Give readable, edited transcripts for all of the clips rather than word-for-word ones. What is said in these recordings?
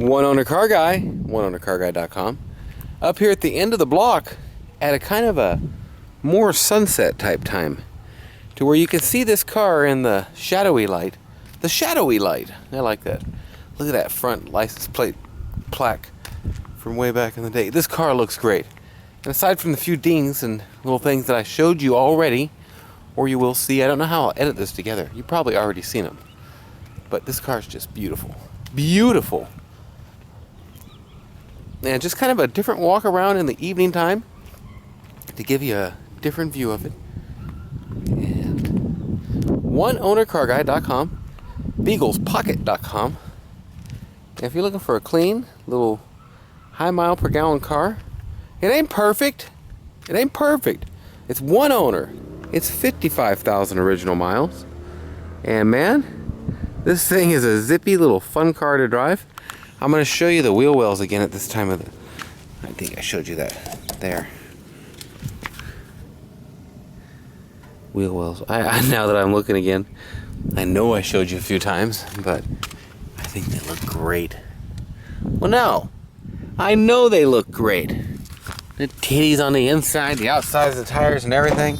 One Owner Car Guy, oneownercarguy.com. Up here at the end of the block at a kind of a more sunset type time, to where you can see this car in the shadowy light. The shadowy light. I like that. Look at that front license plate plaque from way back in the day. This car looks great. And aside from the few dings and little things that I showed you already, or you will see, I don't know how I'll edit this together. You've probably already seen them. But this car is just beautiful. Beautiful. And just kind of a different walk around in the evening time to give you a different view of it. And oneownercarguy.com, beaglespocket.com. And if you're looking for a clean little high mile per gallon car, it ain't perfect. It ain't perfect. It's one owner. It's 55,000 original miles. And man, this thing is a zippy little fun car to drive. I'm going to show you the wheel wells again at this time of the... I think I showed you that there. Wheel wells. Now that I'm looking again, I know I showed you a few times, but I think they look great. Well, no. I know they look great. The titties on the inside, the outside of the tires and everything.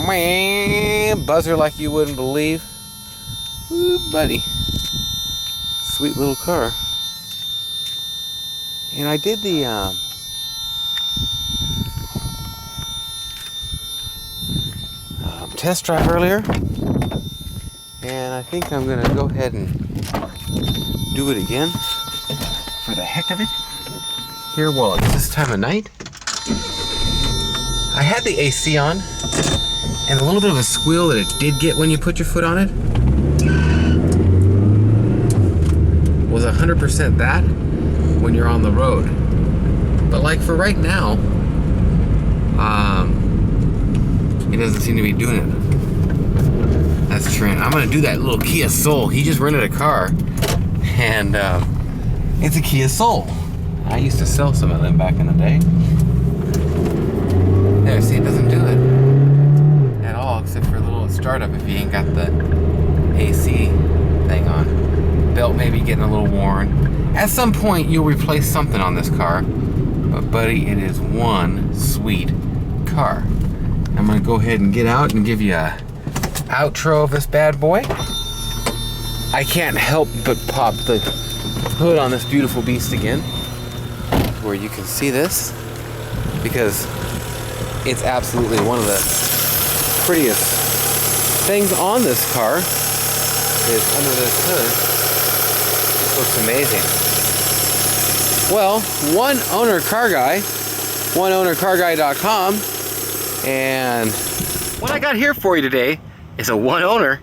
Man, buzzer like you wouldn't believe. Ooh, buddy. Sweet little car. And I did the test drive earlier, and I think I'm gonna go ahead and do it again for the heck of it. Here, well, it's this time of night. I had the AC on, and a little bit of a squeal that it did get when you put your foot on it was 100% that when you're on the road. But like for right now, it doesn't seem to be doing it. That's Trent. I'm gonna do that little Kia Soul. He just rented a car, and it's a Kia Soul. I used to sell some of them back in the day. There, see, it doesn't do it at all, except for a little startup if you ain't got the AC thing on. Belt may be getting a little worn. At some point, you'll replace something on this car, but buddy, it is one sweet car. I'm gonna go ahead and get out and give you a outro of this bad boy. I can't help but pop the hood on this beautiful beast again, where you can see this, because it's absolutely one of the prettiest things on this car is under this hood. This looks amazing. Well, One Owner Car Guy, oneownercarguy.com, and what I got here for you today is a one owner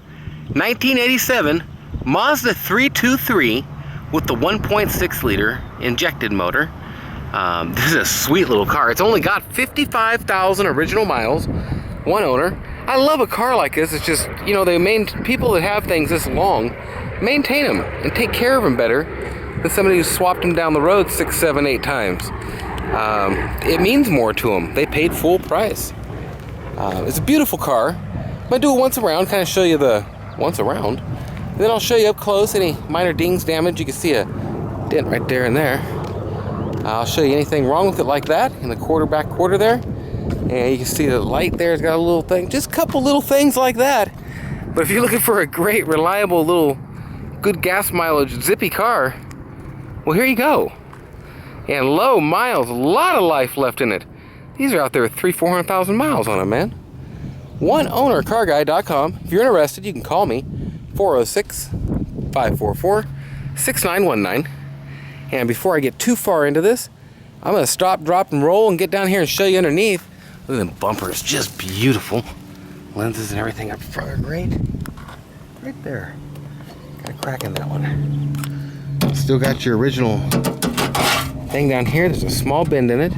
1987 Mazda 323 with the 1.6 liter injected motor. This is a sweet little car. It's only got 55,000 original miles, one owner. I love a car like this. It's just, you know, people that have things this long maintain them and take care of them better than somebody who swapped them down the road 6, 7, 8 times. It means more to them. They paid full price. It's a beautiful car. I'm gonna do it once around, kind of show you the once around. And then I'll show you up close any minor dings, damage. You can see a dent right there and there. I'll show you anything wrong with it like that in the back quarter there. And you can see the light there has got a little thing, just a couple little things like that. But if you're looking for a great, reliable, little, good gas mileage, zippy car, well, here you go. And low miles, a lot of life left in it. These are out there with 300,000-400,000 miles on them, man. OneOwnerCarGuy.com. If you're interested, you can call me, 406-544-6919. And before I get too far into this, I'm going to stop, drop, and roll and get down here and show you underneath. Look at them bumpers, just beautiful. Lenses and everything up front are great. Right there. Got a crack in that one. Still got your original thing down here. There's a small bend in it.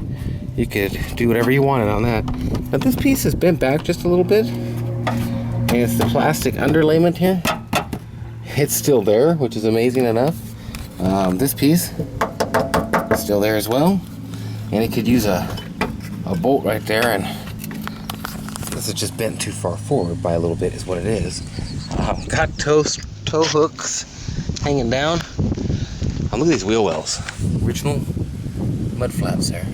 You could do whatever you wanted on that. But this piece is bent back just a little bit. And it's the plastic underlayment here. It's still there, which is amazing enough. This piece is still there as well. And it could use a bolt right there. And this is just bent too far forward by a little bit is what it is. Got toe hooks hanging down. Oh, look at these wheel wells. Original mud flaps there.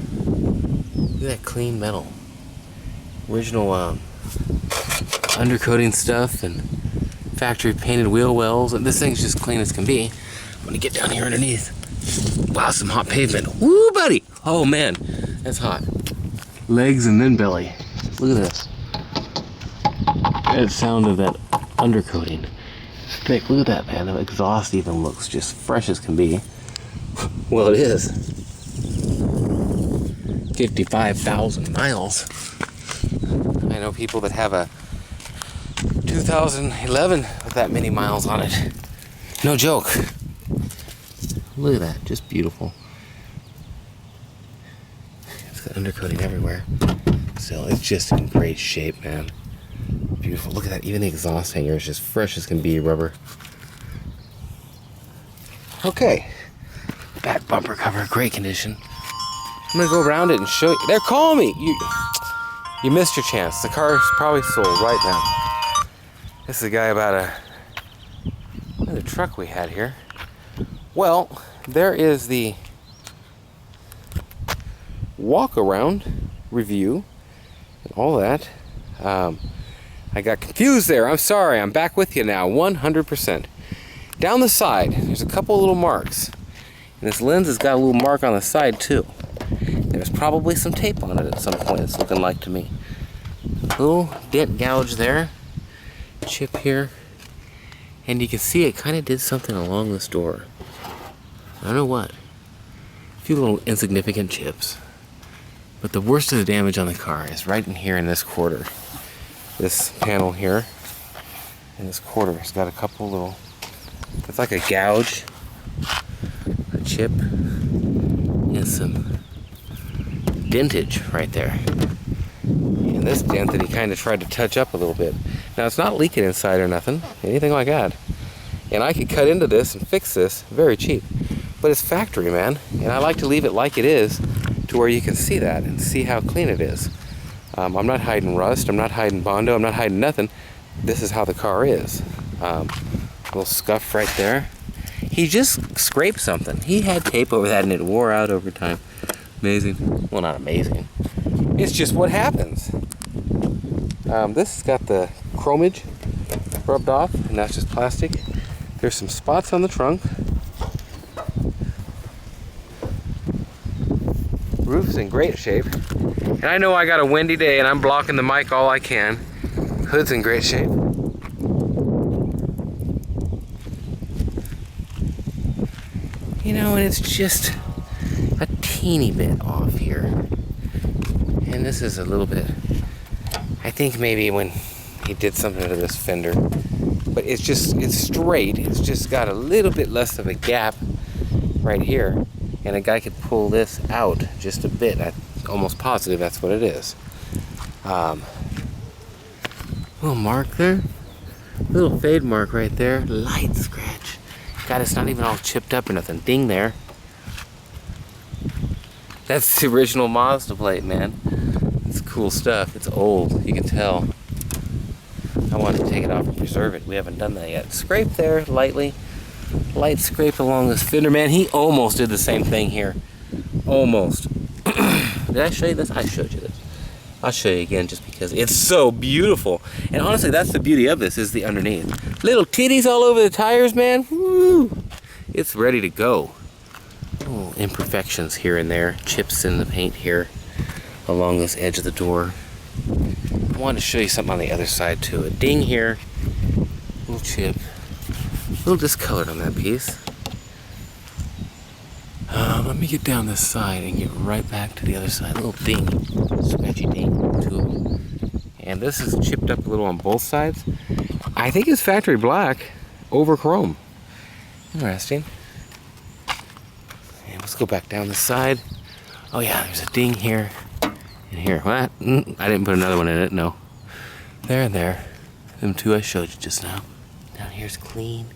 Look at that clean metal. Original undercoating stuff and factory painted wheel wells. And this thing's just clean as can be. I'm gonna get down here underneath. Wow, some hot pavement. Woo, buddy! Oh man, that's hot. Legs and then belly. Look at this. That sound of that undercoating. Nick, look at that, man. The exhaust even looks just fresh as can be. Well, it is. 55,000 miles. I know people that have a 2011 with that many miles on it. No joke. Look at that, just beautiful. It's got undercoating everywhere. Still, it's just in great shape, man. Beautiful. Look at that, even the exhaust hanger is just fresh as can be, rubber. Okay. Back bumper cover, great condition. I'm gonna go around it and show you. They're calling me! You missed your chance. The car is probably sold right now. This is a guy about another truck we had here. Well, there is the walk around review and all that. I got confused there. I'm sorry. I'm back with you now, 100%. Down the side, there's a couple little marks. And this lens has got a little mark on the side too. There's probably some tape on it at some point, it's looking like to me. Little dent gouge there. Chip here. And you can see it kind of did something along this door. I don't know what. A few little insignificant chips. But the worst of the damage on the car is right in here in this quarter. This panel here. And this quarter has got a couple little, it's like a gouge, a chip, and some dentage right there. And this dent that he kind of tried to touch up a little bit. Now it's not leaking inside or nothing, anything like that. And I could cut into this and fix this very cheap. But it's factory, man. And I like to leave it like it is to where you can see that and see how clean it is. I'm not hiding rust, I'm not hiding Bondo, I'm not hiding nothing. This is how the car is. A little scuff right there. He just scraped something. He had tape over that and it wore out over time. Amazing. Well, not amazing. It's just what happens. This has got the chromage rubbed off, and that's just plastic. There's some spots on the trunk. Roof's in great shape. And I know I got a windy day and I'm blocking the mic all I can. Hood's in great shape. You know, and it's just a teeny bit off here. And this is a little bit, I think maybe when he did something to this fender, but it's straight. It's just got a little bit less of a gap right here. And a guy could pull this out just a bit. I'm almost positive that's what it is. Little mark there. Little fade mark right there. Light scratch. God, it's not even all chipped up or nothing. Ding there. That's the original Mazda plate, man. It's cool stuff. It's old, you can tell. I wanted to take it off and preserve it. We haven't done that yet. Scrape there, lightly. Light scrape along this fender, man. He almost did the same thing here. Almost. Did I show you this? I showed you this. I'll show you again just because it's so beautiful. And honestly, that's the beauty of this, is the underneath. Little titties all over the tires, man. Woo! It's ready to go. Little imperfections here and there. Chips in the paint here along this edge of the door. I wanted to show you something on the other side too. A ding here. Little chip. A little discolored on that piece. Let me get down this side and get right back to the other side. A little ding. Scratchy ding. Two of them. And this is chipped up a little on both sides. I think it's factory black over chrome. Interesting. And let's go back down the side. Oh yeah, there's a ding here and here. What? I didn't put another one in it, no. There and there. Them two I showed you just now. Down here's clean.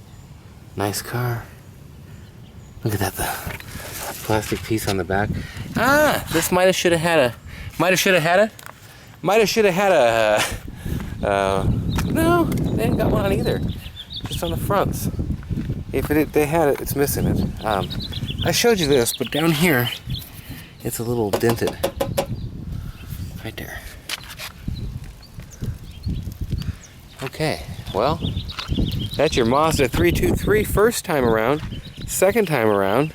Nice car. Look at that, the plastic piece on the back. Ah, this might have should have had a no, they ain't got one on either. Just on the fronts. If they had it, it's missing it. I showed you this, but down here, it's a little dented. Right there. Okay, well, that's your Mazda 323 first time around. Second time around,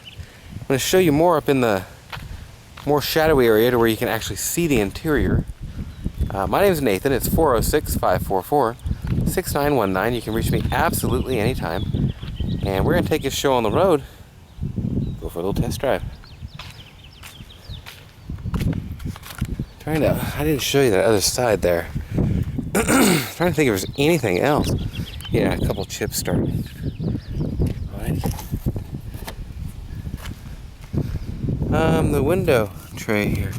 I'm going to show you more up in the more shadowy area to where you can actually see the interior. My name is Nathan. It's 406-544-6919. You can reach me absolutely anytime. And we're going to take this show on the road. Go for a little test drive. I didn't show you that other side there. Trying to think if there's anything else. Yeah, a couple chips starting. Right. The window tray here,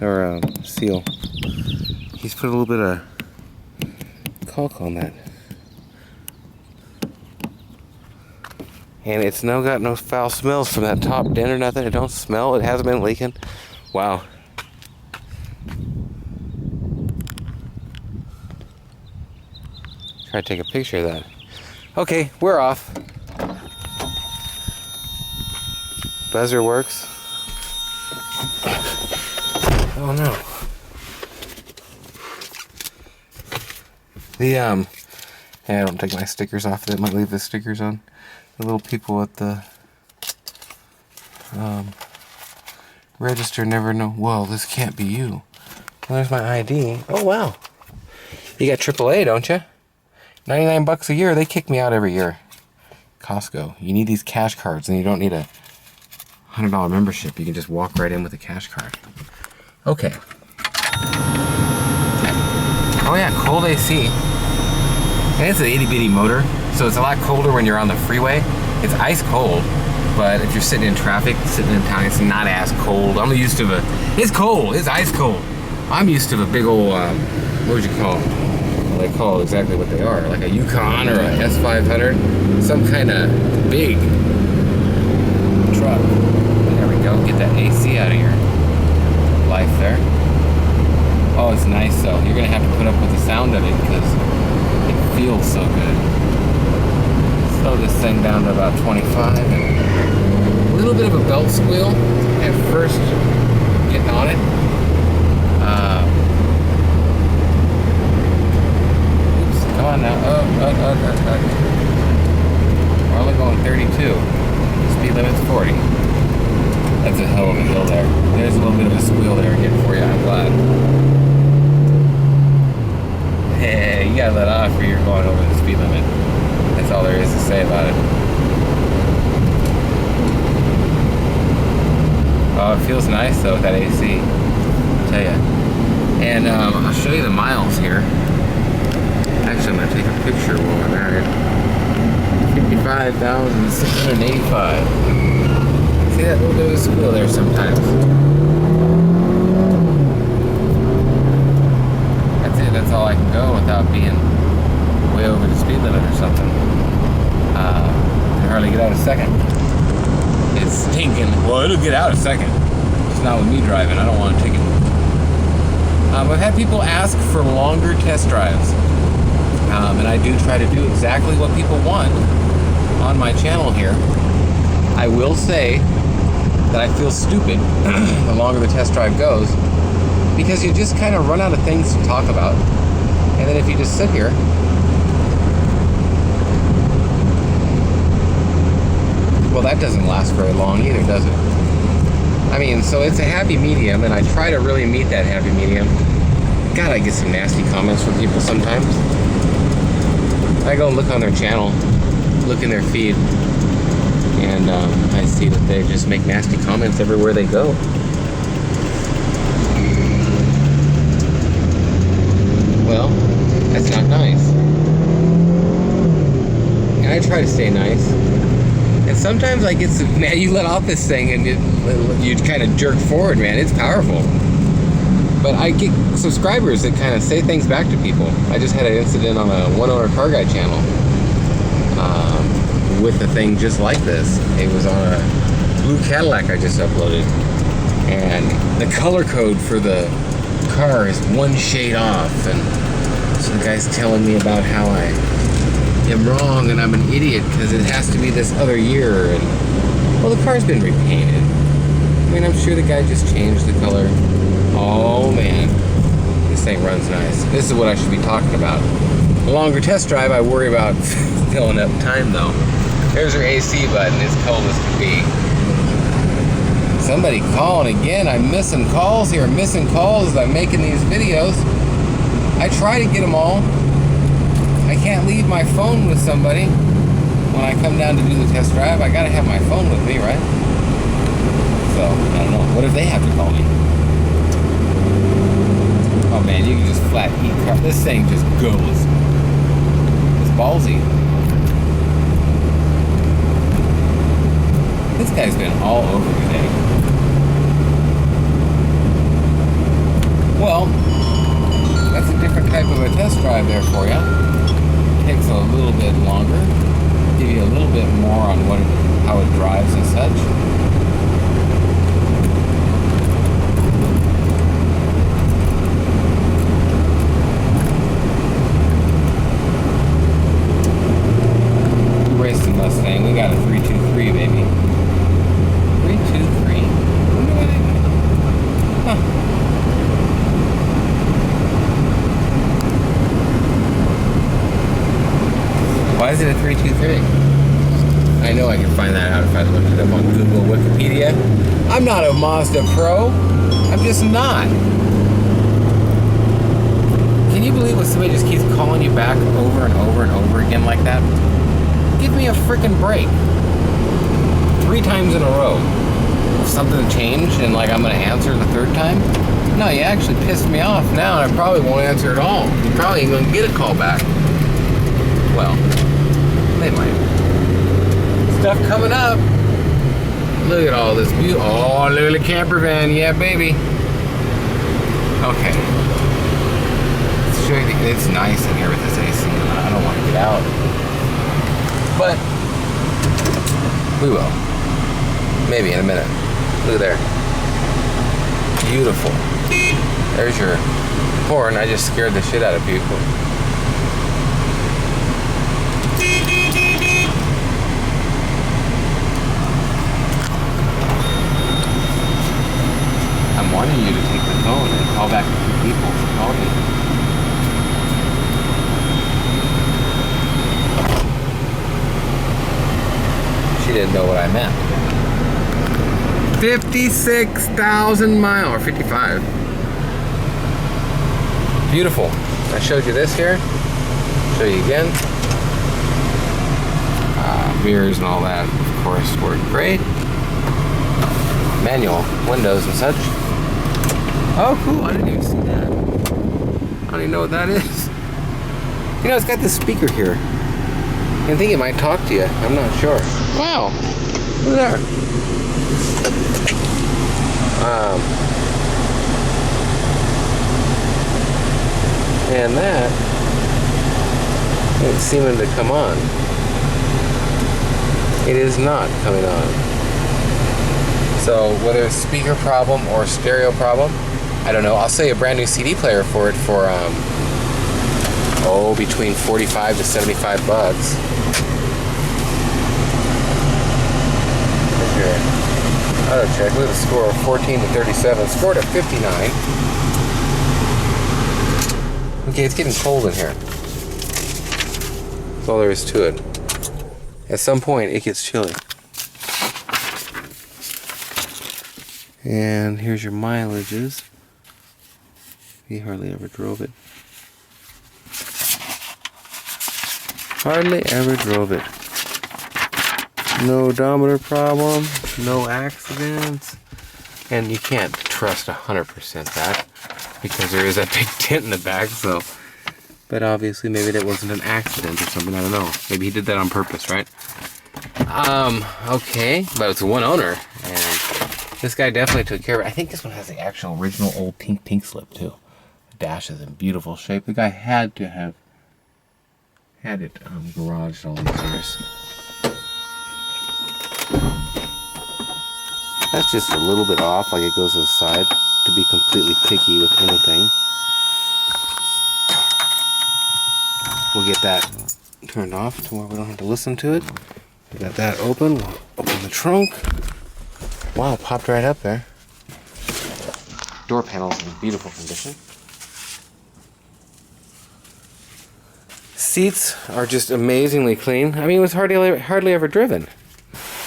or seal. He's put a little bit of caulk on that, and it's now got no foul smells from that top dent or nothing. It don't smell. It hasn't been leaking. Wow. Try to take a picture of that. Okay, we're off. Buzzer works. Oh no. I don't take my stickers off. That might leave the stickers on. The little people at the register never know. Whoa, this can't be you. Well, there's my ID. Oh wow. You got AAA, don't you? 99 bucks a year. They kick me out every year. Costco. You need these cash cards, and you don't need a $100 membership. You can just walk right in with a cash card. Okay. Oh yeah, cold AC. And it's an itty bitty motor, so it's a lot colder when you're on the freeway. It's ice cold, but if you're sitting in traffic, sitting in town, it's not as cold. I'm used to it's cold, it's ice cold. I'm used to a big old, what would you call them? Well, they call exactly what they are, like a Yukon or a S500, some kind of big truck. There we go, get that AC out of your life there. Oh, it's nice though. You're gonna have to put up with the sound of it because it feels so good. Slow this thing down to about 25. And a little bit of a belt squeal at first getting on it. Oops, come on now. We're only going 32. Speed limit's 40. That's a hell of a hill there. There's a little bit of a squeal there again for you, I'm glad. Hey, you gotta let off or you're going over the speed limit. That's all there is to say about it. Oh, it feels nice though with that AC, I'll tell you. And I'll show you the miles here. Actually, I'm gonna take a picture while I'm at it. 55,685. See that little bit of a squeal there sometimes. That's it, that's all I can go without being way over the speed limit or something. Can hardly get out a second. It's stinking. Well, it'll get out a second. Just not with me driving. I don't want to take it. I've had people ask for longer test drives. And I do try to do exactly what people want on my channel here. I will say that I feel stupid the longer the test drive goes, because you just kind of run out of things to talk about. And then if you just sit here, well, that doesn't last very long either, does it? I mean, so it's a happy medium, and I try to really meet that happy medium. God, I get some nasty comments from people sometimes. I go and look on their channel, look in their feed, and I see that they just make nasty comments everywhere they go. Well, that's not nice. And I try to stay nice. And sometimes I get some, man, you let off this thing and you kind of jerk forward, man. It's powerful. But I get subscribers that kind of say things back to people. I just had an incident on a one-owner car guy channel with a thing just like this. It was on a blue Cadillac I just uploaded. And the color code for the car is one shade off. And so the guy's telling me about how I am wrong and I'm an idiot because it has to be this other year. And well, the car's been repainted. I mean, I'm sure the guy just changed the color. Oh man, this thing runs nice. This is what I should be talking about. A longer test drive, I worry about filling up time though. There's her AC button, it's cold as can be. Somebody calling again. I'm missing calls here. I'm missing calls as I'm making these videos. I try to get them all. I can't leave my phone with somebody when I come down to do the test drive. I gotta have my phone with me, right? So, I don't know. What if they have to call me? Oh man, you can just flat eat crap. This thing just goes. It's ballsy. This guy's been all over today. Well, that's a different type of a test drive there for you. Takes a little bit longer. Give you a little bit more on how it drives and such. Racing Mustang, we got a 323, baby. 323. Wonder what I got. Huh. Why is it a 323? I know I can find that out if I looked it up on Google, Wikipedia. I'm not a Mazda pro. I'm just not. Can you believe when somebody just keeps calling you back over and over and over again like that? Give me a freaking break. 3 times in a row. If something changed and like I'm gonna answer the 3rd time? No, you actually pissed me off now and I probably won't answer at all. You probably ain't gonna get a call back. Well, they might. Stuff coming up. Look at all this beauty. Oh, look at the camper van. Yeah, baby. Okay. Let's show you. It's nice in here with this AC. I don't want to get out. But we will. Maybe in a minute. Look there. Beautiful. There's your horn. I just scared the shit out of people. I'm wanting you to take the phone and call back the 2 people who called me. She didn't know what I meant. 56,000 miles, or 55. Beautiful. I showed you this here. Show you again. Mirrors and all that, of course, work great. Manual windows and such. Oh, cool. I didn't even see that. I don't even know what that is. You know, it's got this speaker here. I think it might talk to you. I'm not sure. Wow. Look there. And that ain't seeming to come on. It is not coming on. So whether it's speaker problem or stereo problem, I don't know. I'll say a brand new CD player for it for between 45 to 75 bucks. Here, auto check. Look at the score: 14 to 37. Scored at 59. Okay, it's getting cold in here. That's all there is to it. At some point, it gets chilly. And here's your mileages. He hardly ever drove it. Hardly ever drove it. No odometer problem, no accidents. And you can't trust 100% that because there is that big dent in the back, so. But obviously maybe that wasn't an accident or something, I don't know. Maybe he did that on purpose, right? Okay, but it's a one owner, and this guy definitely took care of it. I think this one has the actual original old pink slip too. The dash is in beautiful shape. The guy had to have had it garaged all these years. That's just a little bit off, like it goes to the side, to be completely picky with anything. We'll get that turned off to where we don't have to listen to it. We got that open. We'll open the trunk. Wow, popped right up there. Door panels in beautiful condition. Seats are just amazingly clean. I mean, it was hardly ever driven.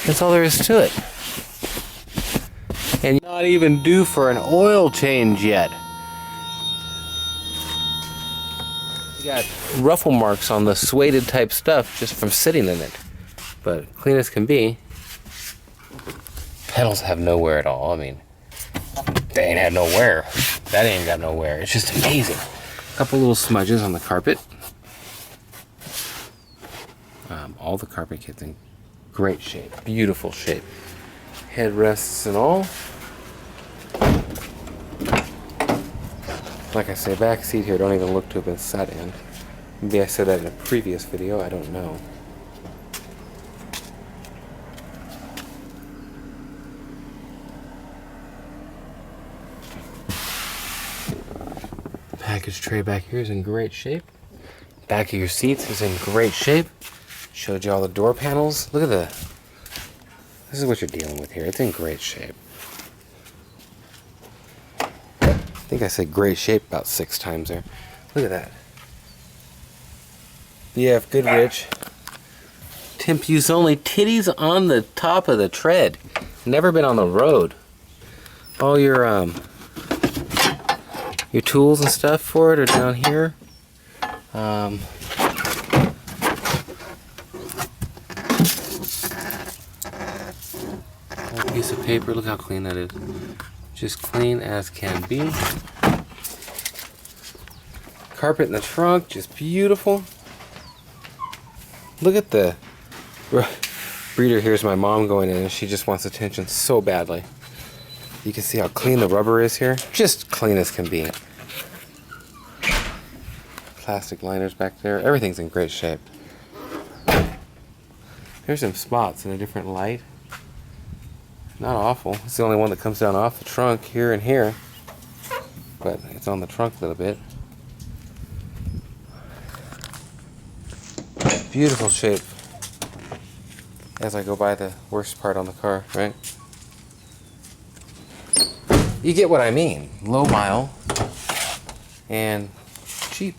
That's all there is to it. And not even due for an oil change yet. You got ruffle marks on the suede type stuff just from sitting in it. But clean as can be. Pedals have no wear at all. I mean, they ain't had no wear. That ain't got no wear. It's just amazing. A couple little smudges on the carpet. All the carpet kit's in great shape. Beautiful shape. Headrests and all. Like I say, back seat here don't even look to have been sat in. Maybe I said that in a previous video. I don't know. Package tray back here is in great shape. Back of your seats is in great shape. Showed you all the door panels. Look at this is what you're dealing with here. It's in great shape. I think I said great shape about 6 times there. Look at that. BF Goodrich. Temp use only. Titties on the top of the tread. Never been on the road. All your tools and stuff for it are down here. Piece of paper. Look how clean that is. Just clean as can be. Carpet in the trunk, just beautiful. Look at the breeder. Here's my mom going in and she just wants attention so badly. You can see how clean the rubber is here. Just clean as can be. Plastic liners back there. Everything's in great shape. Here's some spots in a different light. Not awful. It's the only one that comes down off the trunk here and here. But it's on the trunk a little bit. Beautiful shape. As I go by the worst part on the car, right? You get what I mean. Low mile and cheap.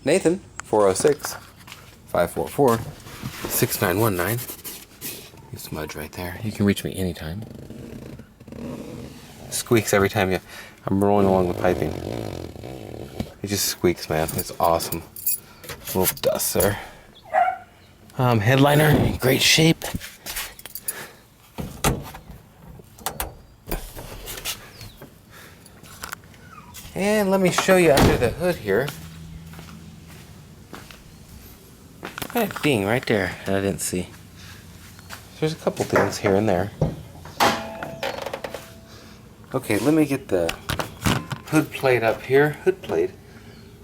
Nathan, 406-544-6919. Smudge right there. You can reach me anytime. Squeaks every time I'm rolling along the piping. It just squeaks, man. It's awesome. A little dust there. Headliner in great shape. And let me show you under the hood here. Got a ding right there that I didn't see. There's a couple things here and there. Okay, let me get the hood plate up here. Hood plate.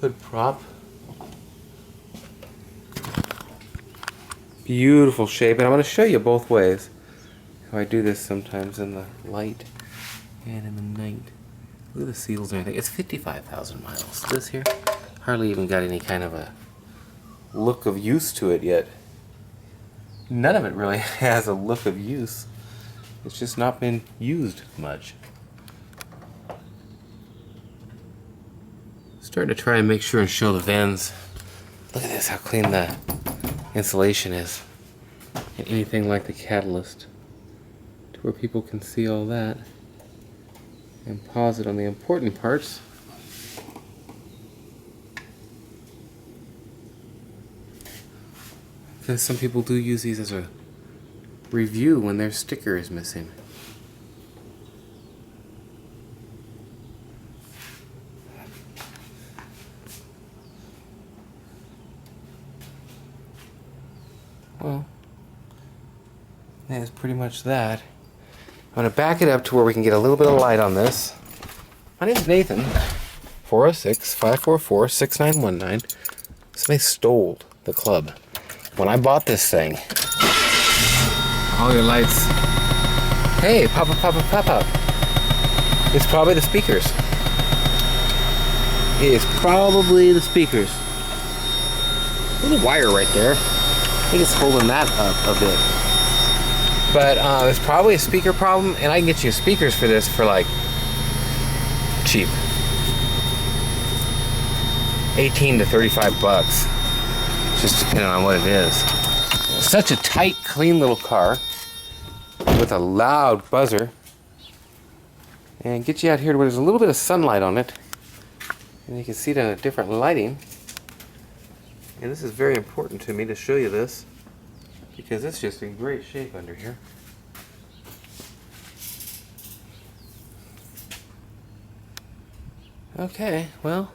Hood prop. Beautiful shape. And I'm going to show you both ways. How I do this sometimes in the light and in the night. Look at the seals and everything. It's 55,000 miles. This here hardly even got any kind of a look of use to it yet. None of it really has a look of use. It's just not been used much. Starting to try and make sure and show the vents. Look at this, how clean the insulation is. And anything like the catalyst. To where people can see all that. And pause it on the important parts. Because some people do use these as a review when their sticker is missing. Well, that's pretty much that. I'm going to back it up to where we can get a little bit of light on this. My name's Nathan. 406-544-6919. Somebody stole the club. When I bought this thing, all your lights, hey, pop up, pop up, pop up. It's probably the speakers. It is probably the speakers. little wire right there. I think it's holding that up a bit. But it's probably a speaker problem, and I can get you speakers for this for like cheap. 18 to 35 bucks. Just depending on what it is. Such a tight, clean little car with a loud buzzer. And get you out here where there's a little bit of sunlight on it. And you can see it in a different lighting. And this is very important to me to show you this, because it's just in great shape under here. Okay, well,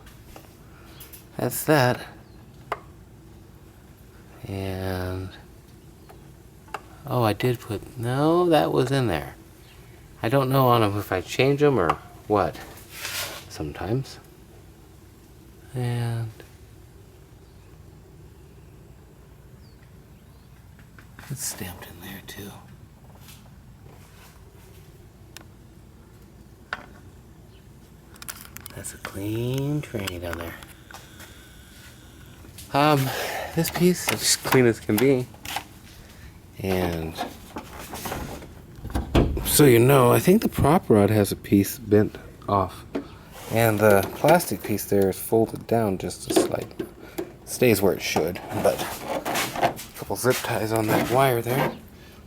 that's that. And oh, I did put, no, that was in there. I don't know on them if I change them or what sometimes. And it's stamped in there too. That's a clean tranny down there. This piece is as clean as can be. And so you know, I think the prop rod has a piece bent off. And the plastic piece there is folded down just a slight. Stays where it should, but a couple zip ties on that wire there,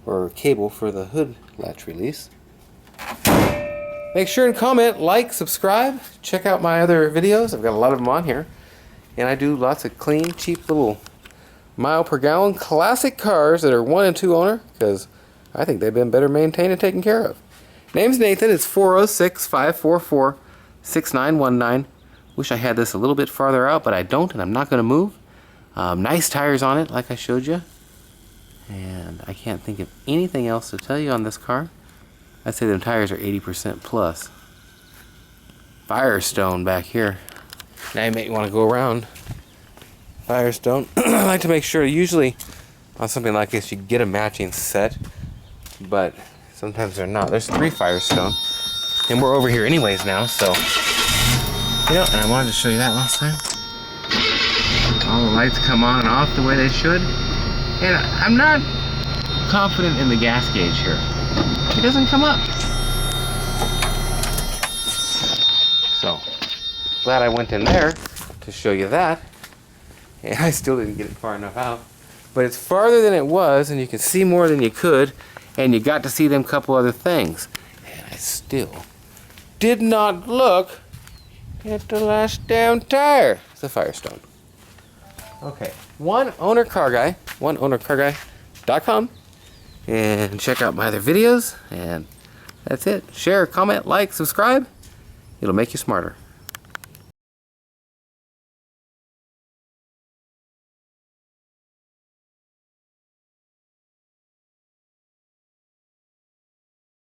or cable for the hood latch release. Make sure and comment, like, subscribe. Check out my other videos. I've got a lot of them on here. And I do lots of clean, cheap little mile per gallon classic cars that are 1 and 2 owner, because I think they've been better maintained and taken care of. Name's Nathan. It's 406-544-6919. Wish I had this a little bit farther out, but I don't, and I'm not going to move. Nice tires on it, like I showed you. And I can't think of anything else to tell you on this car. I'd say them tires are 80% plus. Firestone back here. Now you may want to go around. Firestone. I like to make sure, usually on something like this, you get a matching set, but sometimes they're not. There's 3 Firestone, and we're over here anyways now, so, you know, and I wanted to show you that last time. All the lights come on and off the way they should, and I'm not confident in the gas gauge here. It doesn't come up. So, glad I went in there to show you that. And I still didn't get it far enough out. But it's farther than it was, and you can see more than you could, and you got to see them couple other things. And I still did not look at the last damn tire. It's a Firestone. Okay, oneownercarguy.com, and check out my other videos, and that's it. Share, comment, like, subscribe. It'll make you smarter.